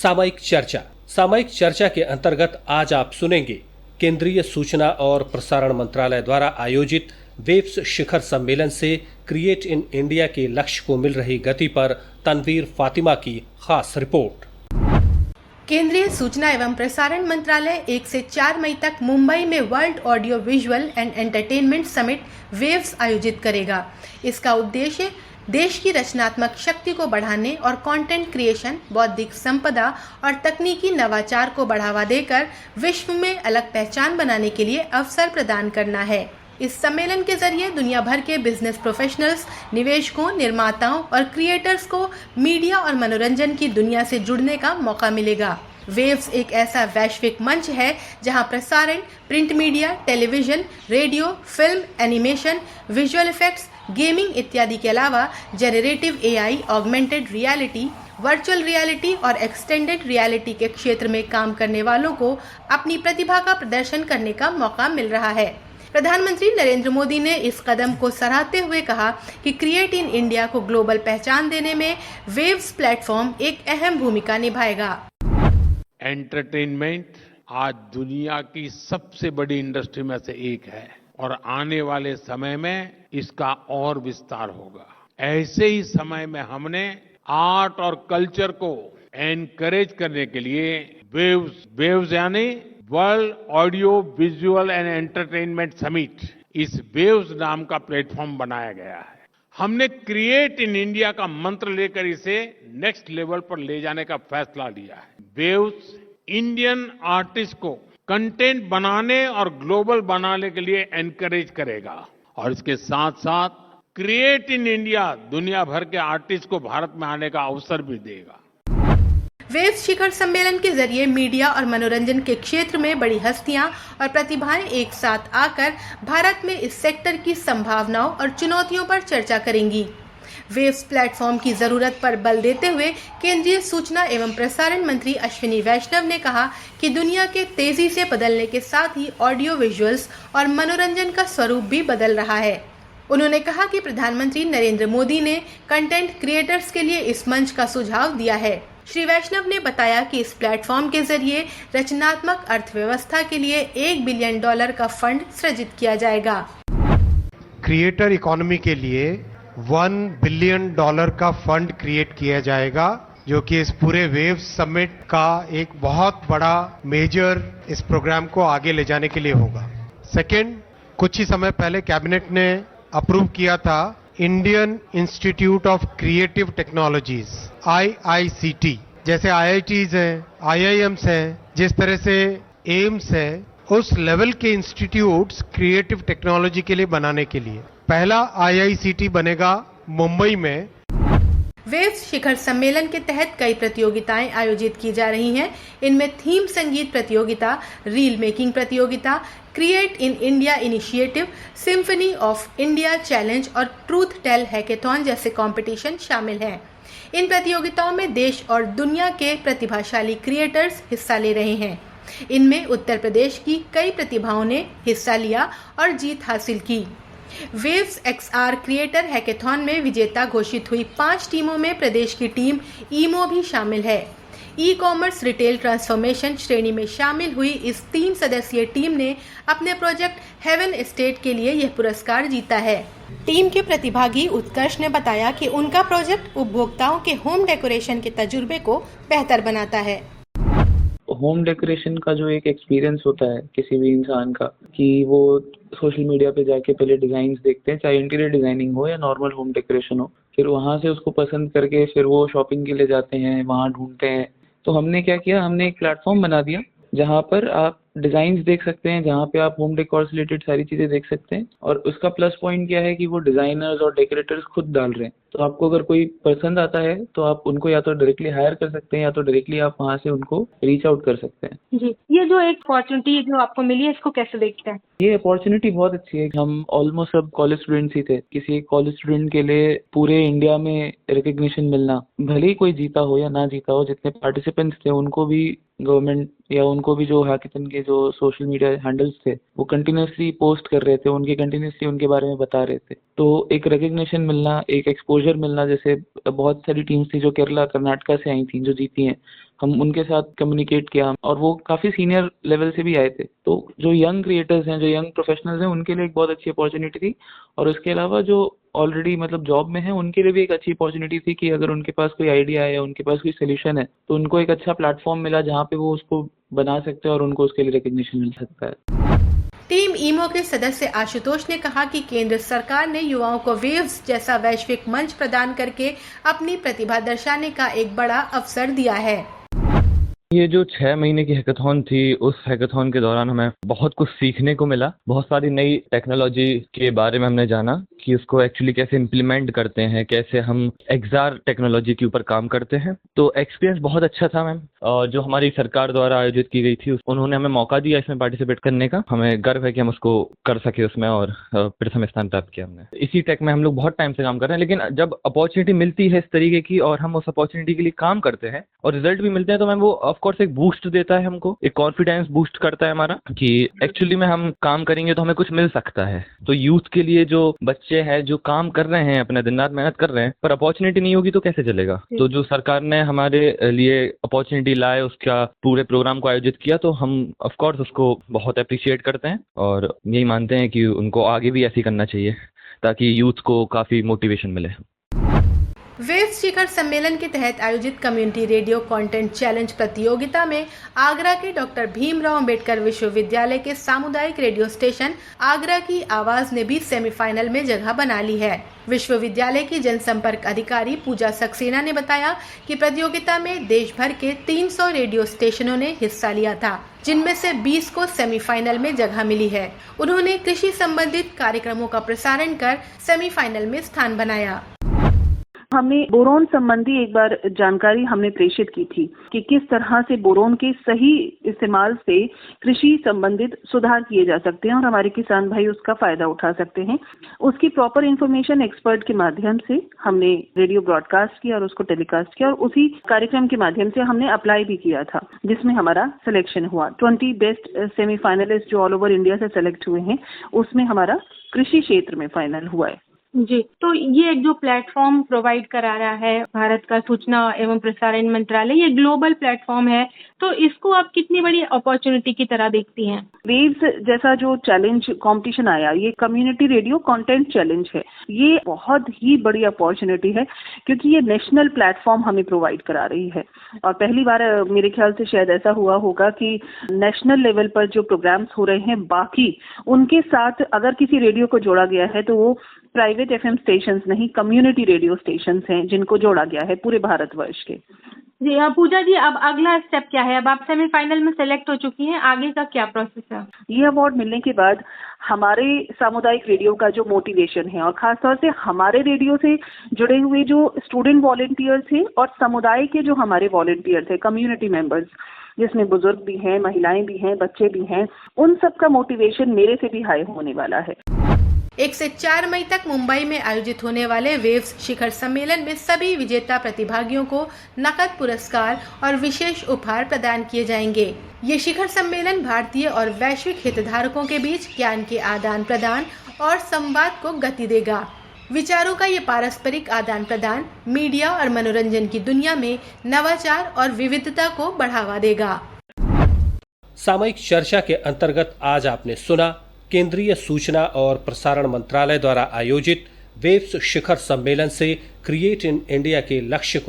सामयिक चर्चा के अंतर्गत आज आप सुनेंगे केंद्रीय सूचना और प्रसारण मंत्रालय द्वारा आयोजित वेव्स शिखर सम्मेलन से क्रिएट इन इंडिया के लक्ष्य को मिल रही गति पर तनवीर फातिमा की खास रिपोर्ट। केंद्रीय सूचना एवं प्रसारण मंत्रालय 1 से 4 मई तक मुंबई में world audio visual and entertainment summit waves आयोजित करेगा। इसका उद्देश्य देश की रचनात्मक शक्ति को बढ़ाने और कंटेंट क्रिएशन, बौद्धिक संपदा और तकनीकी नवाचार को बढ़ावा देकर विश्व में अलग पहचान बनाने के लिए अवसर प्रदान करना है। इस सम्मेलन के जरिए दुनिया भर के बिजनेस प्रोफेशनल्स, निवेशकों, निर्माताओं और क्रिएटर्स को मीडिया और मनोरंजन की दुनिया से जुड़ने का मौका मिलेगा। वेव्स एक ऐसा वैश्विक मंच है जहां प्रसारण, print media, television, radio, film, animation, visual effects, gaming इत्यादि के अलावा generative AI, augmented reality, virtual reality और एक्सटेंडेड रियलिटी के क्षेत्र में काम करने वालों को अपनी प्रतिभा का प्रदर्शन करने का मौका मिल रहा है। प्रधानमंत्री नरेंद्र मोदी ने इस कदम को सराहते हुए कहा कि क्रिएट इन इंडिया को ग्लोबल पहचान देने में वेव्स प्लेटफॉर्म एक अहम भूमिका निभाएगा। एंटरटेनमेंट आज दुनिया की सबसे बड़ी इंडस्ट्री में से एक है और आने वाले समय में इसका और विस्तार होगा। ऐसे ही समय में हमने आर्ट और कल्चर को एनकरेज करने के लिए वेव्स यानी world audio visual and entertainment summit, इस वेव्स नाम का प्लेटफॉर्म बनाया गया है। हमने क्रिएट इन इंडिया का मंत्र लेकर इसे नेक्स्ट लेवल पर ले जाने का फैसला लिया है। वेव्स इंडियन आर्टिस्ट को कंटेंट बनाने और ग्लोबल बनाने के लिए एनकरेज करेगा और इसके साथ साथ क्रिएट इन इंडिया दुनिया भर के आर्टिस्ट को भारत में आने का अवसर भी देगा। वेव्स शिखर सम्मेलन के जरिए मीडिया और मनोरंजन के क्षेत्र में बड़ी हस्तियां और प्रतिभाएं एक साथ आकर भारत में इस सेक्टर की संभावनाओं और चुनौतियों पर चर्चा करेंगी। वेव्स प्लेटफॉर्म की जरूरत पर बल देते हुए केंद्रीय सूचना एवं प्रसारण मंत्री अश्विनी वैष्णव ने कहा कि दुनिया के तेजी से बदलने के साथ ही ऑडियो विजुअल्स और मनोरंजन का स्वरूप भी बदल रहा है। उन्होंने कहा कि प्रधानमंत्री नरेंद्र मोदी ने कंटेंट क्रिएटर्स के लिए इस मंच का सुझाव दिया है। श्री वैष्णव ने बताया कि इस प्लेटफॉर्म के जरिए रचनात्मक अर्थव्यवस्था के लिए $1 बिलियन का फंड सृजित किया जाएगा। क्रिएटर इकोनॉमी के लिए $1 बिलियन का फंड क्रिएट किया जाएगा, जो कि इस पूरे वेव समिट का एक बहुत बड़ा मेजर इस प्रोग्राम को आगे ले जाने के लिए होगा। सेकंड, कुछ ही समय पहले कैबिनेट ने अप्रूव किया था Indian institute of creative technologies IICT, जैसे IITs हैं, IIMs हैं, जिस तरह से एम्स है, उस लेवल के इंस्टीट्यूट्स क्रिएटिव टेक्नोलॉजी के लिए बनाने के लिए पहला IICT बनेगा मुंबई में। वेव्स शिखर सम्मेलन के तहत कई प्रतियोगिताएं आयोजित की जा रही हैं। इनमें थीम संगीत प्रतियोगिता, रील मेकिंग प्रतियोगिता, create in India initiative, symphony of India challenge और ट्रूथ टेल हैकेथॉन जैसे कंपटीशन शामिल हैं। इन प्रतियोगिताओं में देश और दुनिया के प्रतिभाशाली क्रिएटर्स हिस्सा ले रहे हैं। इनमें उत्तर प्रदेश की कई प्रतिभाओं ने हिस्सा लिया और जीत हासिल की। वेव्स XR क्रिएटर हैकेथॉन में विजेता घोषित हुई 5 टीमों में प्रदेश की टीम ईमो भी शामिल है। ई-कॉमर्स रिटेल ट्रांसफॉर्मेशन श्रेणी में शामिल हुई इस 3 सदस्यीय टीम ने अपने प्रोजेक्ट हेवन एस्टेट के लिए यह पुरस्कार जीता है। टीम के प्रतिभागी उत्कर्ष ने बताया कि उनका प्रोजेक्ट उपभोक्ताओं के होम डेकोरेशन के तजुर्बे को बेहतर बनाता है। होम डेकोरेशन का जो एक एक्सपीरियंस होता है किसी भी इंसान का, कि वो सोशल मीडिया पे जाके पहले डिजाइन्स देखते हैं, चाहे इंटीरियर डिजाइनिंग हो या नॉर्मल होम डेकोरेशन हो, फिर वहां से उसको पसंद करके फिर वो शॉपिंग के लिए जाते हैं, वहां ढूंढते हैं। तो हमने क्या किया, हमने एक प्लेटफॉर्म बना दिया जहाँ पर आप डिजाइन्स देख सकते हैं, जहाँ पे आप होम डेकोर से रिलेटेड सारी चीजें देख सकते हैं। और उसका प्लस पॉइंट क्या है कि वो डिजाइनर्स और डेकोरेटर्स खुद डाल रहे हैं। तो आपको अगर कोई पसंद आता है तो आप उनको या तो डायरेक्टली हायर कर सकते हैं या तो डायरेक्टली आप वहाँ से उनको रीच आउट कर सकते हैं। जी, ये जो एक अपॉर्चुनिटी जो आपको मिली है, इसको कैसे देखते हैं? ये अपॉर्चुनिटी बहुत अच्छी है। हम ऑलमोस्ट सब कॉलेज स्टूडेंट्स ही थे। किसी एक कॉलेज स्टूडेंट के लिए पूरे इंडिया में रिकग्निशन मिलना, भले ही कोई जीता हो या ना जीता हो, जितने पार्टिसिपेंट्स थे उनको भी गवर्नमेंट या उनको भी जो हैकेथॉन के जो सोशल मीडिया हैंडल्स थे वो कंटिन्यूसली पोस्ट कर रहे थे, उनके कंटिन्यूसली उनके बारे में बता रहे थे। तो एक रिकग्निशन मिलना, एक एक्सपोजर मिलना, जैसे बहुत सारी टीम्स थी जो केरला कर्नाटका से आई थी जो जीती हैं, हम उनके साथ कम्युनिकेट किया और वो काफ़ी सीनियर लेवल से भी आए थे। तो जो यंग क्रिएटर्स हैं, जो यंग प्रोफेशनल्स हैं, उनके लिए एक बहुत अच्छी अपॉर्चुनिटी थी और उसके अलावा जो ऑलरेडी मतलब जॉब में है उनके लिए भी एक अच्छी अपॉर्चुनिटी थी कि अगर उनके पास कोई आइडिया है या उनके पास कोई सोल्यूशन है तो उनको एक अच्छा प्लेटफॉर्म मिला जहाँ पे वो उसको बना सकते हैं और उनको उसके लिए रिकग्निशन मिल सकता है। टीम ईमो के सदस्य आशुतोष ने कहा कि केंद्र सरकार ने युवाओं को वेव्स जैसा वैश्विक मंच प्रदान करके अपनी प्रतिभा दर्शाने का एक बड़ा अवसर दिया है। ये जो 6 महीने की हैकाथॉन थी, उस हैकाथॉन के दौरान हमें बहुत कुछ सीखने को मिला। बहुत सारी नई टेक्नोलॉजी के बारे में हमने जाना कि उसको एक्चुअली कैसे इम्प्लीमेंट करते हैं, कैसे हम एक्सआर टेक्नोलॉजी के ऊपर काम करते हैं। तो एक्सपीरियंस बहुत अच्छा था मैम। और जो हमारी सरकार द्वारा आयोजित की गई थी उन्होंने हमें मौका दिया इसमें पार्टिसिपेट करने का। हमें गर्व है कि हम उसको कर सके उसमें और प्रथम स्थान प्राप्त किया हमने। इसी टेक में हम लोग बहुत टाइम से काम कर रहे हैं, लेकिन जब अपॉर्चुनिटी मिलती है इस तरीके की और हम उस अपॉर्चुनिटी के लिए काम करते हैं और रिजल्ट भी मिलते हैं तो मैम वो ऑफकोर्स एक बूस्ट देता है हमको, एक कॉन्फिडेंस बूस्ट करता है हमारा कि एक्चुअली में हम काम करेंगे तो हमें कुछ मिल सकता है। तो यूथ के लिए जो बच्चे हैं जो काम कर रहे हैं, अपने दिन रात मेहनत कर रहे हैं, पर अपॉर्चुनिटी नहीं होगी तो कैसे चलेगा। तो जो सरकार ने हमारे लिए अपॉर्चुनिटी लाए, उसका पूरे प्रोग्राम को आयोजित किया, तो हम ऑफकोर्स उसको बहुत अप्रिशिएट करते हैं और यही मानते हैं कि उनको आगे भी ऐसे करना चाहिए ताकि यूथ को काफी मोटिवेशन मिले। वेव्स शिखर सम्मेलन के तहत आयोजित कम्युनिटी रेडियो कंटेंट चैलेंज प्रतियोगिता में आगरा के डॉक्टर भीमराव अंबेडकर विश्वविद्यालय के सामुदायिक रेडियो स्टेशन आगरा की आवाज ने भी सेमीफाइनल में जगह बना ली है। विश्वविद्यालय की जनसंपर्क अधिकारी पूजा सक्सेना ने बताया कि प्रतियोगिता में देश भर के 300 रेडियो स्टेशनों ने हिस्सा लिया था, जिनमें से 20 को सेमीफाइनल में जगह मिली है। उन्होंने कृषि संबंधित कार्यक्रमों का प्रसारण कर सेमीफाइनल में स्थान बनाया। हमने बोरोन संबंधी एक बार जानकारी हमने प्रेषित की थी कि किस तरह से बोरोन के सही इस्तेमाल से कृषि संबंधित सुधार किए जा सकते हैं और हमारे किसान भाई उसका फायदा उठा सकते हैं। उसकी प्रॉपर इन्फॉर्मेशन एक्सपर्ट के माध्यम से हमने रेडियो ब्रॉडकास्ट किया और उसको टेलीकास्ट किया और उसी कार्यक्रम के माध्यम से हमने अप्लाई भी किया था, जिसमें हमारा सिलेक्शन हुआ। 20 बेस्ट सेमीफाइनलिस्ट जो ऑल ओवर इंडिया से सेलेक्ट हुए हैं उसमें हमारा कृषि क्षेत्र में फाइनल हुआ है। जी, तो ये एक जो प्लेटफॉर्म प्रोवाइड करा रहा है भारत का सूचना एवं प्रसारण मंत्रालय, ये ग्लोबल प्लेटफॉर्म है, तो इसको आप कितनी बड़ी अपॉर्चुनिटी की तरह देखती हैं? वेव्स जैसा जो चैलेंज कंपटीशन आया, ये कम्युनिटी रेडियो कंटेंट चैलेंज है, ये बहुत ही बड़ी अपॉर्चुनिटी है क्योंकि ये नेशनल प्लेटफॉर्म हमें प्रोवाइड करा रही है। और पहली बार मेरे ख्याल से शायद ऐसा हुआ होगा कि नेशनल लेवल पर जो प्रोग्राम्स हो रहे हैं बाकी उनके साथ अगर किसी रेडियो को जोड़ा गया है तो वो प्राइवेट एफएम स्टेशंस नहीं, कम्युनिटी रेडियो स्टेशंस हैं जिनको जोड़ा गया है पूरे भारतवर्ष के। जी पूजा जी, अब अगला स्टेप क्या है? अब आप सेमीफाइनल में सेलेक्ट हो चुकी हैं, आगे का क्या प्रोसेस है? ये अवार्ड मिलने के बाद हमारे सामुदायिक रेडियो का जो मोटिवेशन है और खासतौर से हमारे रेडियो से जुड़े हुए जो स्टूडेंट वॉलंटियर्स हैं और समुदाय के जो हमारे वॉलंटियर्स हैं, कम्युनिटी मेंबर्स, जिसमें बुजुर्ग भी हैं, महिलाएं भी हैं, बच्चे भी हैं, उन सब का मोटिवेशन मेरे से भी हाई होने वाला है। 1 से 4 मई तक मुंबई में आयोजित होने वाले वेव्स शिखर सम्मेलन में सभी विजेता प्रतिभागियों को नकद पुरस्कार और विशेष उपहार प्रदान किए जाएंगे। ये शिखर सम्मेलन भारतीय और वैश्विक हितधारकों के बीच ज्ञान के आदान प्रदान और संवाद को गति देगा। विचारों का ये पारस्परिक आदान प्रदान मीडिया और मनोरंजन की दुनिया में नवाचार और विविधता को बढ़ावा देगा। सामयिक चर्चा के अंतर्गत आज आपने सुना केंद्रीय सूचना और प्रसारण मंत्रालय द्वारा आयोजित वेव्स शिखर सम्मेलन से क्रिएट इन इंडिया के लक्ष्य को